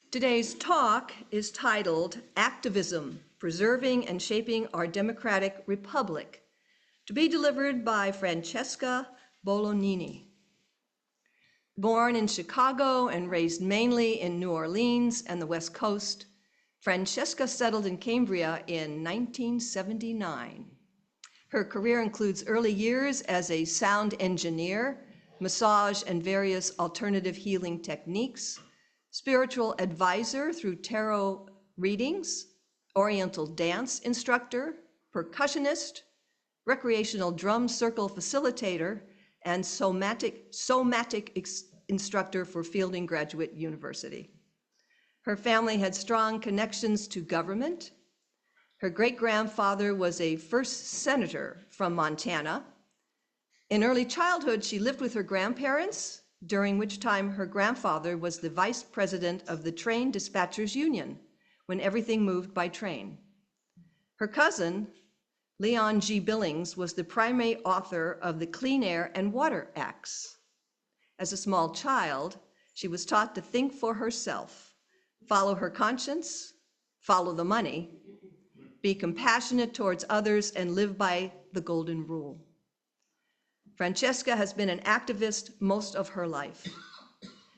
Today's talk is titled Activism, Preserving and Shaping Our Democratic Republic, to be delivered by Francesca Bolognini. Born in Chicago and raised mainly in New Orleans and the West Coast, Francesca settled in Cambria in 1979. Her career includes early years as a sound engineer, massage and various alternative healing techniques, spiritual advisor through tarot readings, oriental dance instructor, percussionist, recreational drum circle facilitator, and somatic instructor for Fielding Graduate University. Her family had strong connections to government. Her great-grandfather was a first senator from Montana. In early childhood, she lived with her grandparents, during which time her grandfather was the vice president of the Train Dispatchers Union, when everything moved by train. Her cousin, Leon G. Billings, was the primary author of the Clean Air and Water Acts. As a small child, she was taught to think for herself, follow her conscience, follow the money, be compassionate towards others, and live by the golden rule. Francesca has been an activist most of her life.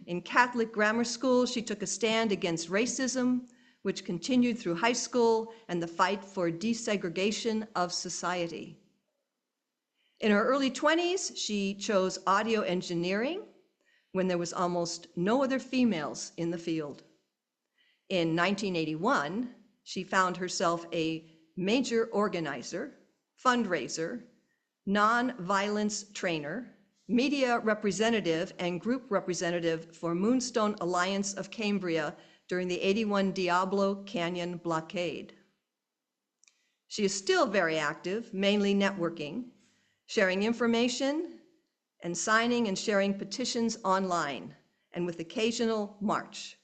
In Catholic grammar school, she took a stand against racism, which continued through high school and the fight for desegregation of society. In her early 20s, she chose audio engineering when there was almost no other females in the field. In 1981, she found herself a major organizer, fundraiser, non-violence trainer, media representative, and group representative for Moonstone Alliance of Cambria during the '81 Diablo Canyon blockade. She is still very active, mainly networking, sharing information, and signing and sharing petitions online, and with occasional march.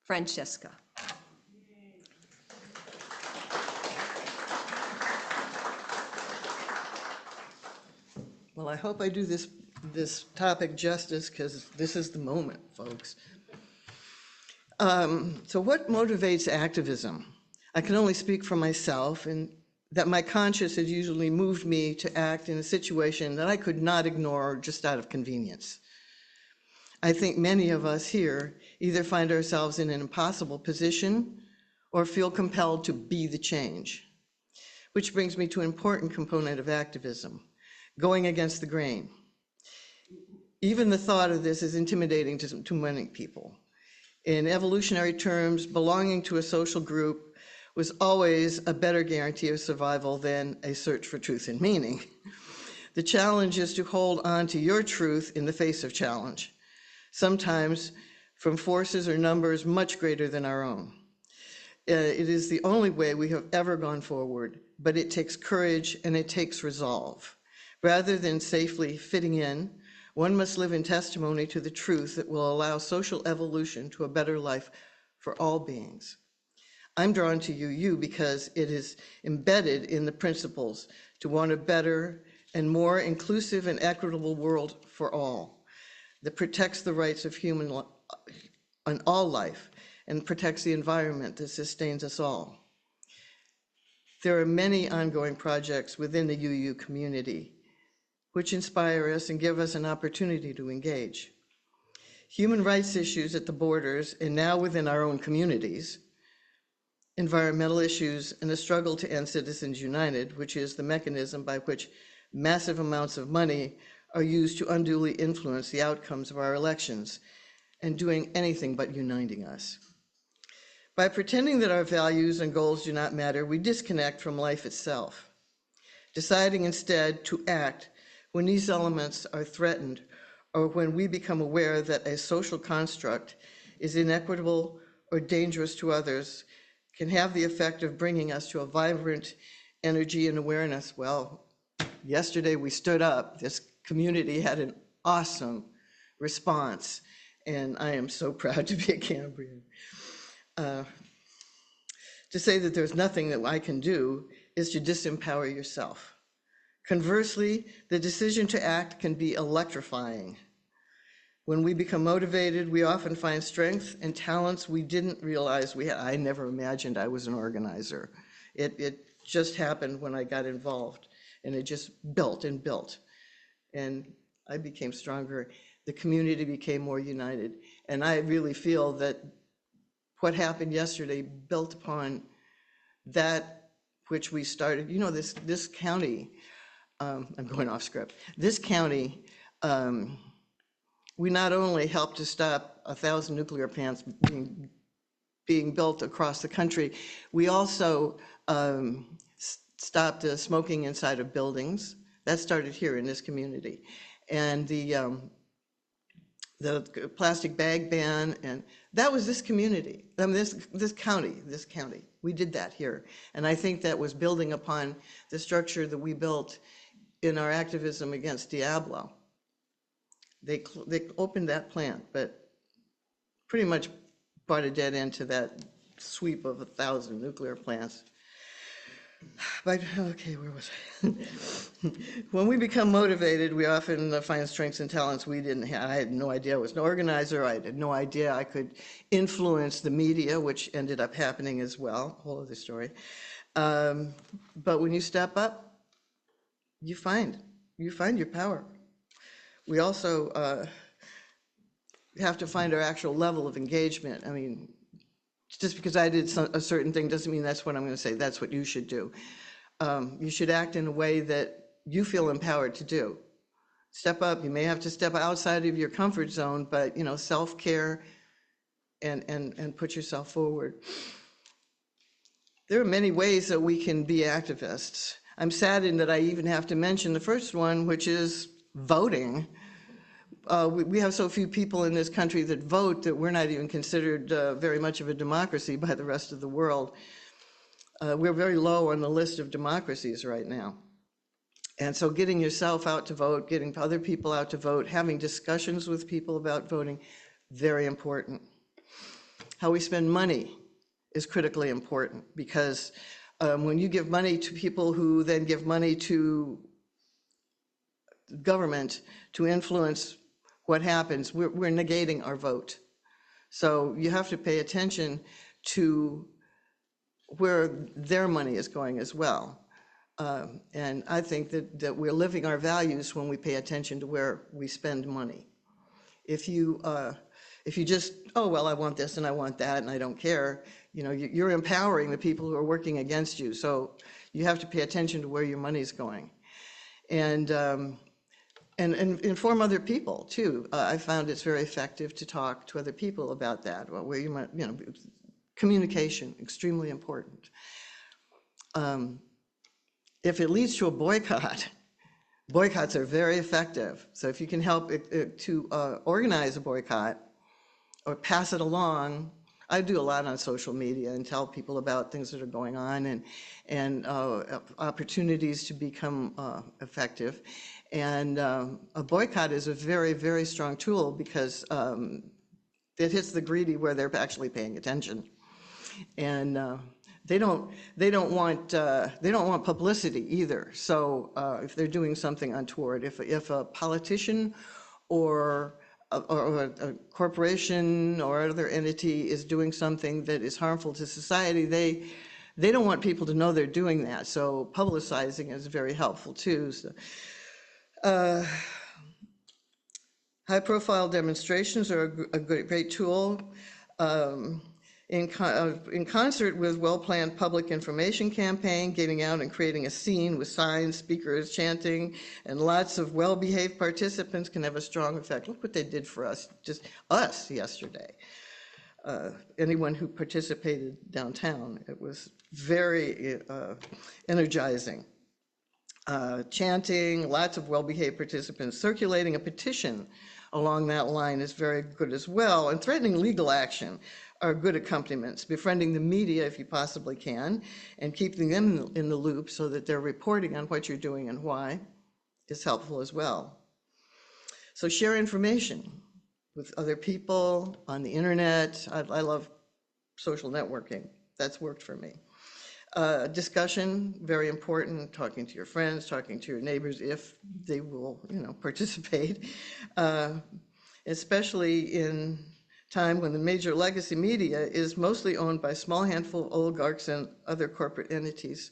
Francesca. Well, I hope I do this topic justice, because this is the moment, folks. So what motivates activism? I can only speak for myself, and that my conscience has usually moved me to act in a situation that I could not ignore just out of convenience. I think many of us here either find ourselves in an impossible position or feel compelled to be the change. Which brings me to an important component of activism: going against the grain. Even the thought of this is intimidating to many people. In evolutionary terms, belonging to a social group was always a better guarantee of survival than a search for truth and meaning. The challenge is to hold on to your truth in the face of challenge, sometimes from forces or numbers much greater than our own. It is the only way we have ever gone forward, but it takes courage and it takes resolve. Rather than safely fitting in, one must live in testimony to the truth that will allow social evolution to a better life for all beings. I'm drawn to UU because it is embedded in the principles to want a better and more inclusive and equitable world for all, that protects the rights of human on all life and protects the environment that sustains us all. There are many ongoing projects within the UU community which inspire us and give us an opportunity to engage. Human rights issues at the borders and now within our own communities, environmental issues, and the struggle to end Citizens United, which is the mechanism by which massive amounts of money are used to unduly influence the outcomes of our elections and doing anything but uniting us. By pretending that our values and goals do not matter, we disconnect from life itself, deciding instead to act when these elements are threatened or when we become aware that a social construct is inequitable or dangerous to others, can have the effect of bringing us to a vibrant energy and awareness. Well, yesterday we stood up. This community had an awesome response, and I am so proud to be a Cambrian. To say that there's nothing that I can do is to disempower yourself. Conversely, the decision to act can be electrifying. When we become motivated, we often find strength and talents we didn't realize we had. I never imagined I was an organizer. It just happened when I got involved, and it just built and built. And I became stronger. The community became more united. And I really feel that what happened yesterday built upon that which we started. You know, this county, I'm going off script. This county, we not only helped to stop 1,000 nuclear plants being built across the country, we also stopped smoking inside of buildings. That started here in this community. And the plastic bag ban, and that was this community. I mean, this county. We did that here. And I think that was building upon the structure that we built in our activism against Diablo. They opened that plant, but pretty much brought a dead end to that sweep of 1,000 nuclear plants. But, okay, where was I? When we become motivated, we often find strengths and talents we didn't have. I had no idea I was an organizer. I had no idea I could influence the media, which ended up happening as well, whole other story. But when you step up, you find your power. We also have to find our actual level of engagement. I mean, just because I did a certain thing doesn't mean that's what I'm going to say. That's what you should do. You should act in a way that you feel empowered to do. Step up. You may have to step outside of your comfort zone, but you know, self-care and put yourself forward. There are many ways that we can be activists. I'm saddened that I even have to mention the first one, which is voting. We have so few people in this country that vote that we're not even considered very much of a democracy by the rest of the world. We're very low on the list of democracies right now. And so getting yourself out to vote, getting other people out to vote, having discussions with people about voting, very important. How we spend money is critically important, because when you give money to people who then give money to government to influence what happens, we're negating our vote. So you have to pay attention to where their money is going as well. And I think that we're living our values when we pay attention to where we spend money. If you just, oh, well, I want this and I want that and I don't care, you know, you're empowering the people who are working against you. So you have to pay attention to where your money's going. And inform other people too. I found it's very effective to talk to other people about that. Well, where you might, you know, communication, extremely important. If it leads to a boycott, boycotts are very effective. So if you can help to organize a boycott or pass it along, I do a lot on social media and tell people about things that are going on and opportunities to become effective. And a boycott is a very, very strong tool, because it hits the greedy where they're actually paying attention. And they don't want publicity either. So if they're doing something untoward, if a politician or a corporation or other entity is doing something that is harmful to society, they don't want people to know they're doing that. So publicizing is very helpful too. So, high-profile demonstrations are a great tool. In concert with well-planned public information campaign, getting out and creating a scene with signs, speakers, chanting, and lots of well-behaved participants can have a strong effect. Look what they did for us, just us yesterday. Anyone who participated downtown, it was very energizing. Chanting, lots of well-behaved participants, circulating a petition along that line is very good as well, and threatening legal action are good accompaniments. Befriending the media if you possibly can, and keeping them in the loop so that they're reporting on what you're doing and why is helpful as well. So share information with other people on the internet. I love social networking. That's worked for me. Discussion, very important, talking to your friends, talking to your neighbors if they will, you know, participate. especially in time when the major legacy media is mostly owned by a small handful of oligarchs and other corporate entities.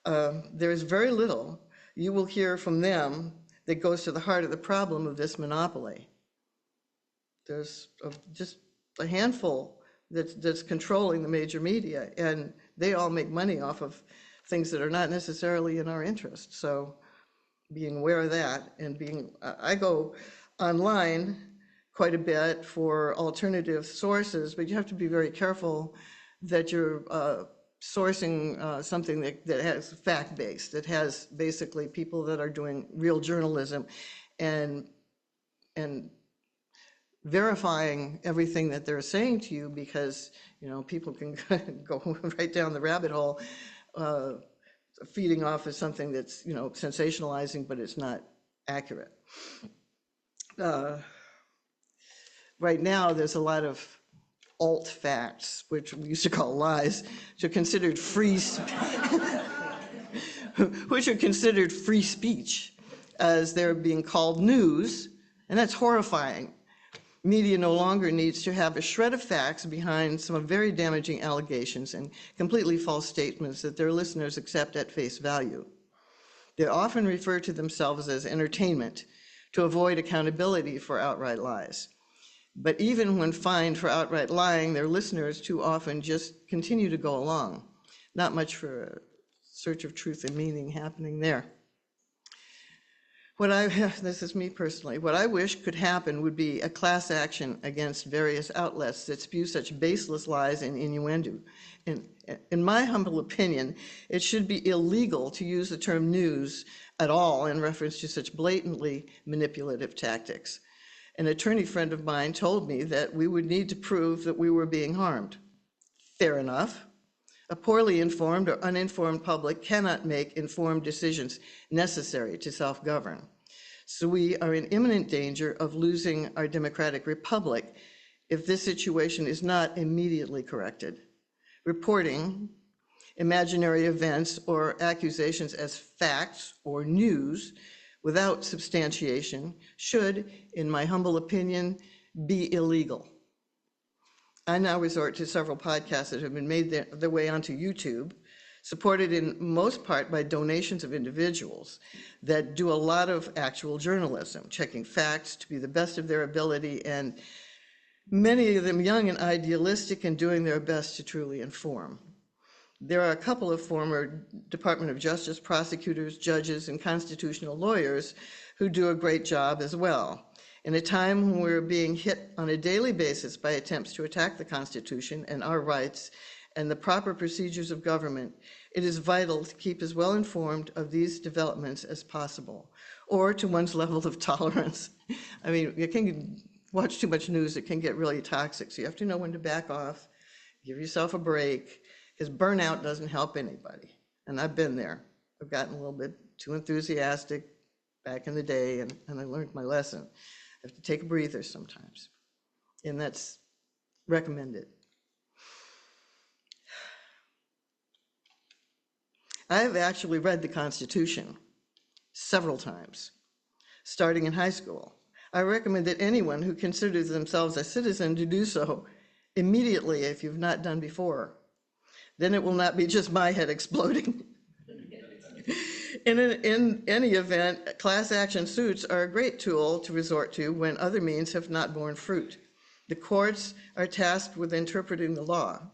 There is very little you will hear from them that goes to the heart of the problem of this monopoly. There's just a handful that's controlling the major media, and they all make money off of things that are not necessarily in our interest. So being aware of that, and I go online quite a bit for alternative sources, but you have to be very careful that you're sourcing something that has fact-based, that has basically people that are doing real journalism and verifying everything that they're saying to you, because people can go right down the rabbit hole, feeding off of something that's sensationalizing, but it's not accurate. Right now, there's a lot of alt facts, which we used to call lies, which are considered free speech, as they're being called news, and that's horrifying. Media no longer needs to have a shred of facts behind some very damaging allegations and completely false statements that their listeners accept at face value. They often refer to themselves as entertainment to avoid accountability for outright lies. But even when fined for outright lying, their listeners too often just continue to go along. Not much for a search of truth and meaning happening there. This is me personally, what I wish could happen would be a class action against various outlets that spew such baseless lies and innuendo. In my humble opinion, it should be illegal to use the term news at all in reference to such blatantly manipulative tactics. An attorney friend of mine told me that we would need to prove that we were being harmed. Fair enough. A poorly informed or uninformed public cannot make informed decisions necessary to self-govern. So we are in imminent danger of losing our democratic republic if this situation is not immediately corrected. Reporting imaginary events or accusations as facts or news without substantiation should, in my humble opinion, be illegal. I now resort to several podcasts that have been made their way onto YouTube, supported in most part by donations of individuals that do a lot of actual journalism, checking facts to be the best of their ability, and many of them young and idealistic and doing their best to truly inform. There are a couple of former Department of Justice prosecutors, judges, and constitutional lawyers who do a great job as well. In a time when we're being hit on a daily basis by attempts to attack the Constitution and our rights and the proper procedures of government, it is vital to keep as well informed of these developments as possible, or to one's level of tolerance. I mean, you can watch too much news, it can get really toxic, so you have to know when to back off, give yourself a break, because burnout doesn't help anybody. And I've been there. I've gotten a little bit too enthusiastic back in the day, and I learned my lesson. I have to take a breather sometimes, and that's recommended. I have actually read the Constitution several times, starting in high school. I recommend that anyone who considers themselves a citizen to do so immediately if you've not done before. Then it will not be just my head exploding. In any event, class action suits are a great tool to resort to when other means have not borne fruit. The courts are tasked with interpreting the law.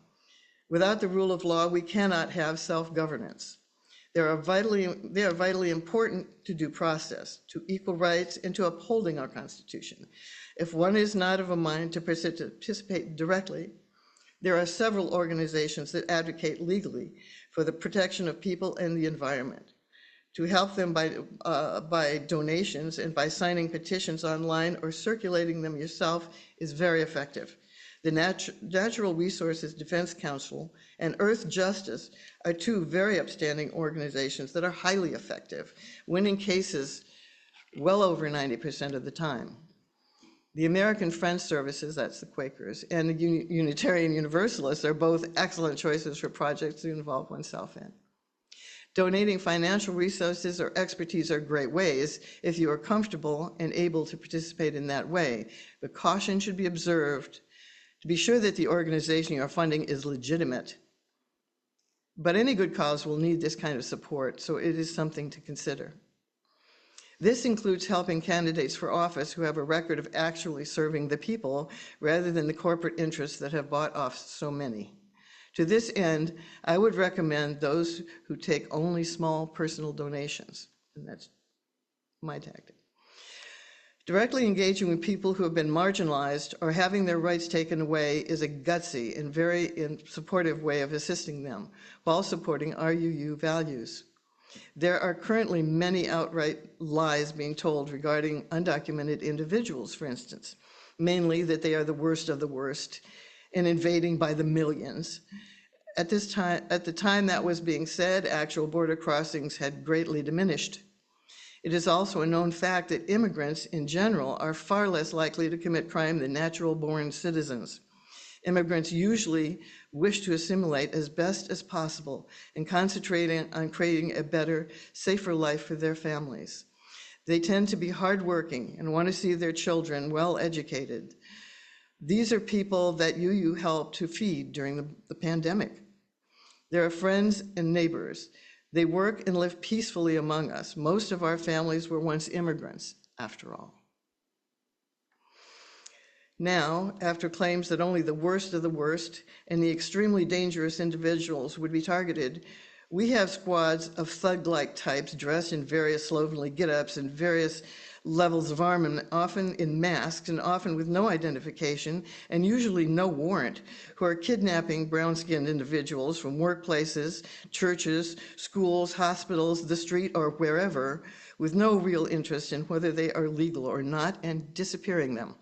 Without the rule of law, we cannot have self-governance. They are vitally important to due process, to equal rights, and to upholding our Constitution. If one is not of a mind to participate directly, there are several organizations that advocate legally for the protection of people and the environment. To help them by donations and by signing petitions online or circulating them yourself is very effective. The Natural Resources Defense Council and Earth Justice are two very upstanding organizations that are highly effective, winning cases well over 90% of the time. The American Friends Services, that's the Quakers, and the Unitarian Universalists are both excellent choices for projects to involve oneself in. Donating financial resources or expertise are great ways if you are comfortable and able to participate in that way, but caution should be observed to be sure that the organization you are funding is legitimate. But any good cause will need this kind of support, so it is something to consider. This includes helping candidates for office who have a record of actually serving the people rather than the corporate interests that have bought off so many. To this end, I would recommend those who take only small personal donations, and that's my tactic. Directly engaging with people who have been marginalized or having their rights taken away is a gutsy and very supportive way of assisting them while supporting our UU values. There are currently many outright lies being told regarding undocumented individuals, for instance, mainly that they are the worst of the worst and invading by the millions. At the time that was being said, actual border crossings had greatly diminished. It is also a known fact that immigrants in general are far less likely to commit crime than natural-born citizens. Immigrants usually wish to assimilate as best as possible and concentrating on creating a better, safer life for their families. They tend to be hardworking and want to see their children well educated. These are people that UU helped to feed during the pandemic. They are friends and neighbors. They work and live peacefully among us. Most of our families were once immigrants, after all. Now, after claims that only the worst of the worst and the extremely dangerous individuals would be targeted, we have squads of thug-like types dressed in various slovenly get-ups and various levels of armament, often in masks and often with no identification and usually no warrant, who are kidnapping brown-skinned individuals from workplaces, churches, schools, hospitals, the street, or wherever, with no real interest in whether they are legal or not, and disappearing them.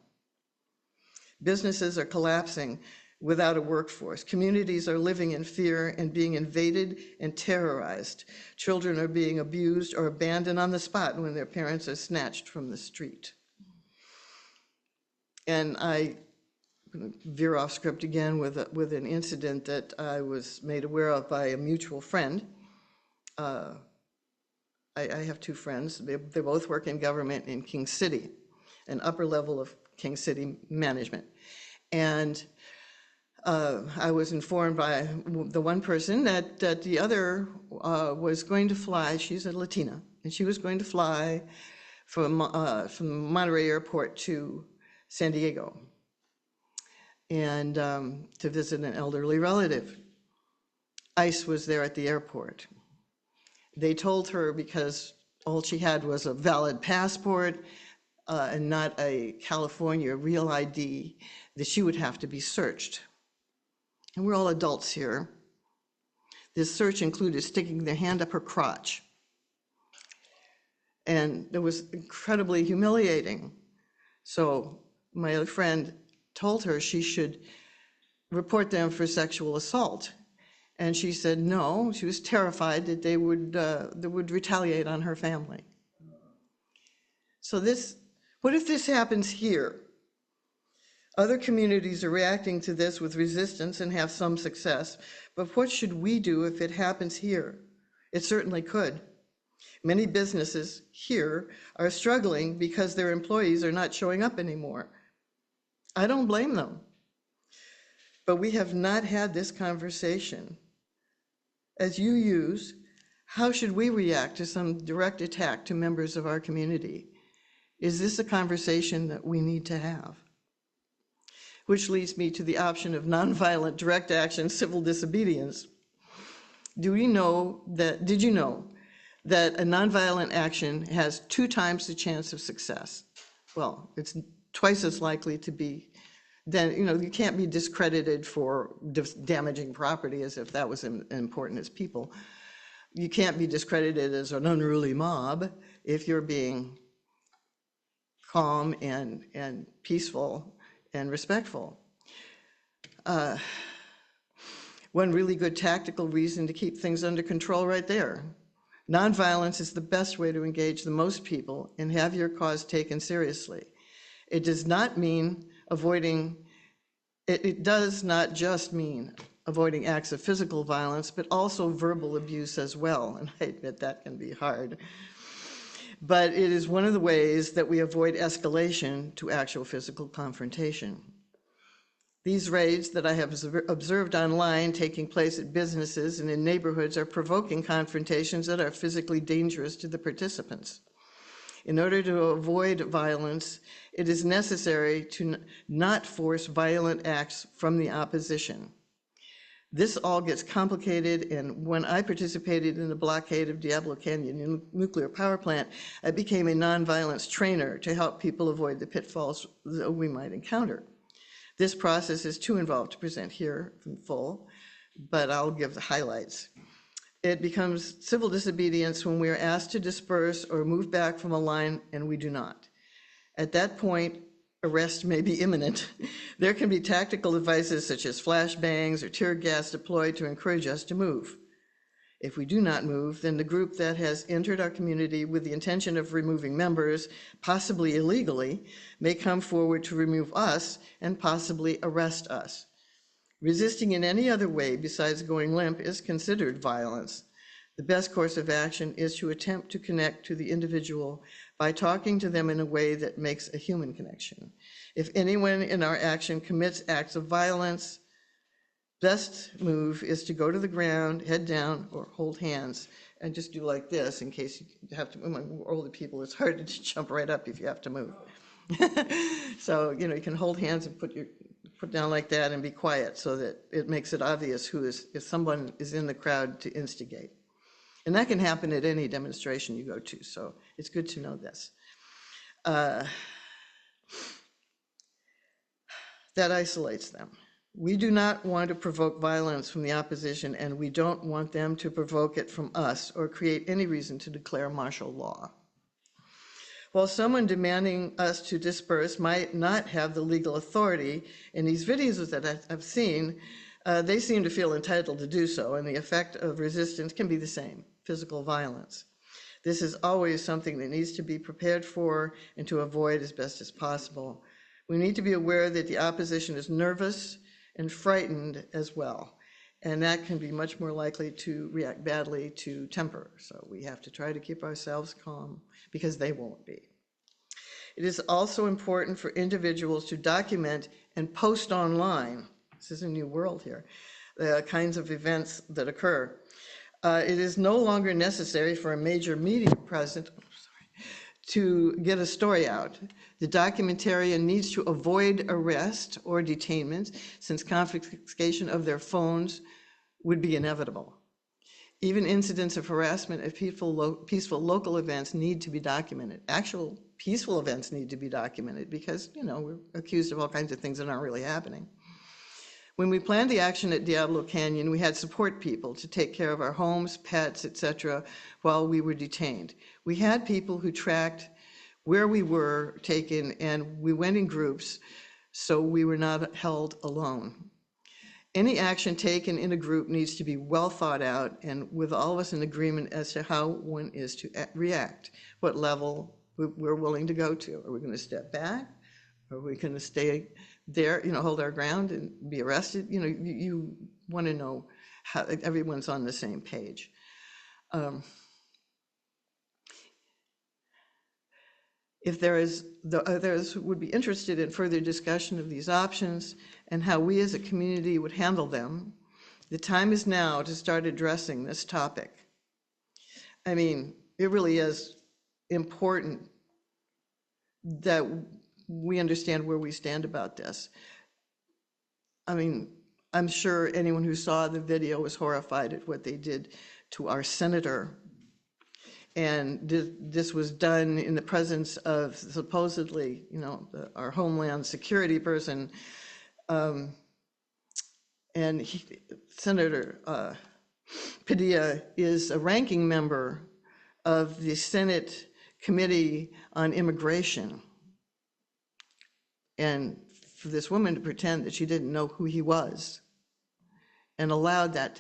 Businesses are collapsing without a workforce. Communities are living in fear and being invaded and terrorized. Children are being abused or abandoned on the spot when their parents are snatched from the street. And I veer off script again with an incident that I was made aware of by a mutual friend. I have two friends. They both work in government in King City, an upper level of King City management. And I was informed by the one person that the other was going to fly. She's a Latina, and she was going to fly from Monterey Airport to San Diego and to visit an elderly relative. ICE was there at the airport. They told her because all she had was a valid passport and not a California real ID, that she would have to be searched. And we're all adults here. This search included sticking their hand up her crotch. And it was incredibly humiliating. So my other friend told her she should report them for sexual assault. And she said no, she was terrified that they would retaliate on her family. So what if this happens here? Other communities are reacting to this with resistance and have some success, but what should we do if it happens here? It certainly could. Many businesses here are struggling because their employees are not showing up anymore. I don't blame them, but we have not had this conversation. As UUs, how should we react to some direct attack to members of our community? Is this a conversation that we need to have? Which leads me to the option of nonviolent direct action civil disobedience. Did you know that a nonviolent action has 2 times the chance of success? Well, it's twice as likely to be. Then, you can't be discredited for damaging property as if that was important as people. You can't be discredited as an unruly mob if you're being calm and peaceful and respectful. One really good tactical reason to keep things under control right there. Nonviolence is the best way to engage the most people and have your cause taken seriously. It does not mean it does not just mean avoiding acts of physical violence, but also verbal abuse as well. And I admit that can be hard. But it is one of the ways that we avoid escalation to actual physical confrontation. These raids that I have observed online taking place at businesses and in neighborhoods are provoking confrontations that are physically dangerous to the participants. In order to avoid violence, it is necessary to not force violent acts from the opposition. This all gets complicated, and when I participated in the blockade of Diablo Canyon nuclear power plant, I became a nonviolence trainer to help people avoid the pitfalls that we might encounter. This process is too involved to present here in full, but I'll give the highlights. It becomes civil disobedience when we are asked to disperse or move back from a line and we do not. At that point, arrest may be imminent. There can be tactical devices such as flashbangs or tear gas deployed to encourage us to move. If we do not move, then the group that has entered our community with the intention of removing members, possibly illegally, may come forward to remove us and possibly arrest us. Resisting in any other way besides going limp is considered violence. The best course of action is to attempt to connect to the individual by talking to them in a way that makes a human connection. If anyone in our action commits acts of violence, best move is to go to the ground, head down, or hold hands, and just do like this in case you have to. Among older people, it's hard to jump right up if you have to move. So, you can hold hands and put down like that and be quiet so that it makes it obvious if someone is in the crowd to instigate. And that can happen at any demonstration you go to, so it's good to know this. That isolates them. We do not want to provoke violence from the opposition, and we don't want them to provoke it from us or create any reason to declare martial law. While someone demanding us to disperse might not have the legal authority, in these videos that I've seen, they seem to feel entitled to do so, and the effect of resistance can be the same, physical violence. This is always something that needs to be prepared for and to avoid as best as possible. We need to be aware that the opposition is nervous and frightened as well, and that can be much more likely to react badly to temper. So we have to try to keep ourselves calm because they won't be. It is also important for individuals to document and post online. This is a new world here, the kinds of events that occur. It is no longer necessary for a major media presence to get a story out. The documentarian needs to avoid arrest or detainment, since confiscation of their phones would be inevitable. Even incidents of harassment at peaceful local events need to be documented. Actual peaceful events need to be documented because, we're accused of all kinds of things that aren't really happening. When we planned the action at Diablo Canyon, we had support people to take care of our homes, pets, etc., while we were detained. We had people who tracked where we were taken, and we went in groups, so we were not held alone. Any action taken in a group needs to be well thought out and with all of us in agreement as to how one is to react, what level we're willing to go to. Are we going to step back? Are we going to stay there, hold our ground and be arrested? You want to know how everyone's on the same page. If others would be interested in further discussion of these options and how we as a community would handle them, the time is now to start addressing this topic. I mean, it really is important that we understand where we stand about this. I mean, I'm sure anyone who saw the video was horrified at what they did to our senator. And this was done in the presence of supposedly, our Homeland Security person. And Senator Padilla is a ranking member of the Senate Committee on Immigration. And for this woman to pretend that she didn't know who he was and allowed that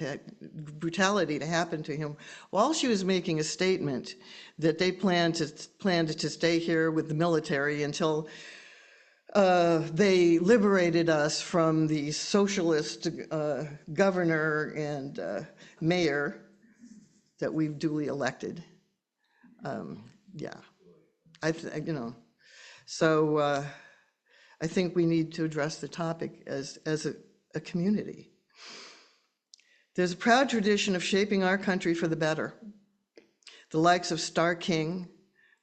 brutality to happen to him while she was making a statement that they planned to stay here with the military until They liberated us from the socialist governor and mayor that we've duly elected. Yeah, so I think we need to address the topic as a community. There's a proud tradition of shaping our country for the better. The likes of Starr King,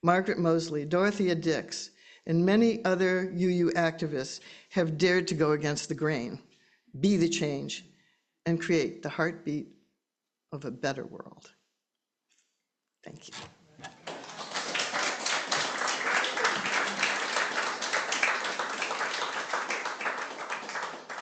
Margaret Moseley, Dorothea Dix, and many other UU activists have dared to go against the grain, be the change, and create the heartbeat of a better world. Thank you.